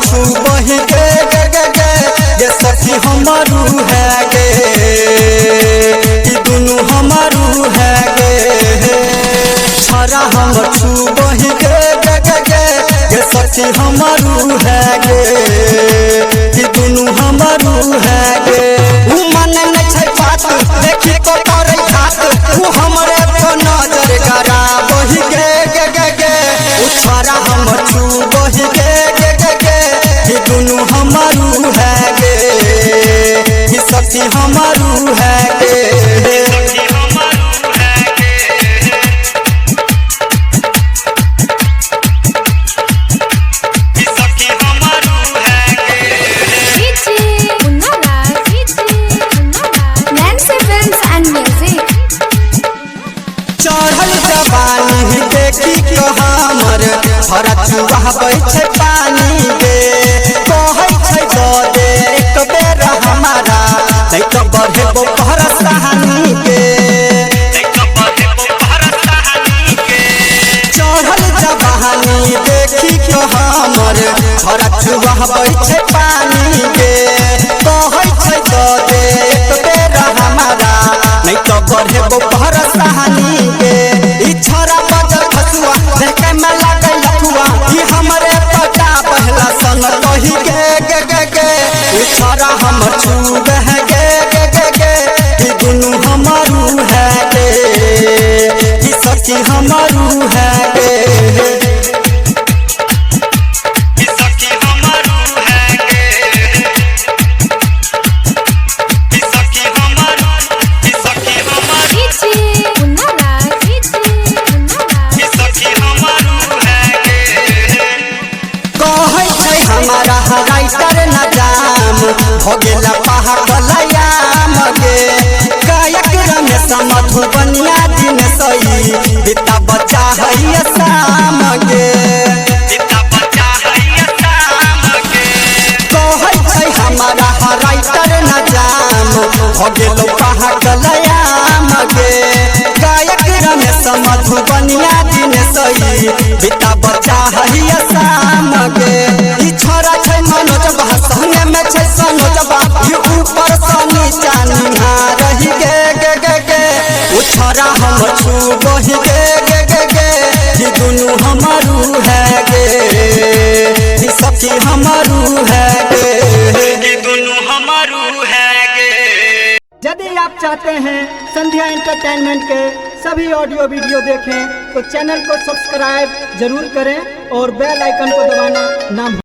छू बही गे गे गे गे ये सखी हमारू है गे दुनू हमारू है गे छरा हम छू बही गे गे गे गे ये सखी हमारू है गे दुनू हमारू है गे मन नहीं छै बात देखी को करे घात हमरे तो नजर गरा बही गे गे गे गे छरा हम छू बही गे गे गे गे दुनू हमारू है गे सखी हमारू है गे चढ़ल जवानी देखी के हमर फरचुआ छै पानी गे कहै छै दो दे एक बेर हमारा नहीं तो बढ़े बोहर सहानी गे चढ़ल जवानी देखी के हमर फरचुआ छै पानी गे कहै छै दो दे एक बेर हमारा नहीं तो बढ़े बोहर सहानी गे ई छोरा बजल खसुआ देखे में लागे लखुआ ई हमरे पटा पहला संग कही गे गे गे गे ई छोरा हम छू है गे गे गे गे ई दुनू हमारू है गे ई सखी हमारू है गे हमारा राइटर न जाम हो गेला पहाड़याम गे गायक रमेश मधुबनिया दिन सही बेटा बच्चा है शाम गे कहै हमारा राइटर न जाम हो गेलो पहाड़याम गे गायक रमेश मधुबनिया दिन सही बेटा बच्चा है शाम गे छोरा छै मनोज बा संगे में छै सनोज बा ये ऊपर से नीचा निहा रही गे गे गे गे ओ छोरा हम छू बही गे गे गे गे ये दुनू हमारू है गे ये सखी हमारू है गे ये दुनू हमारू है गे। यदि आप चाहते हैं संध्या एंटरटेनमेंट के सभी ऑडियो वीडियो देखें तो चैनल को सब्सक्राइब जरूर करें और बेल आइकन को दबाना ना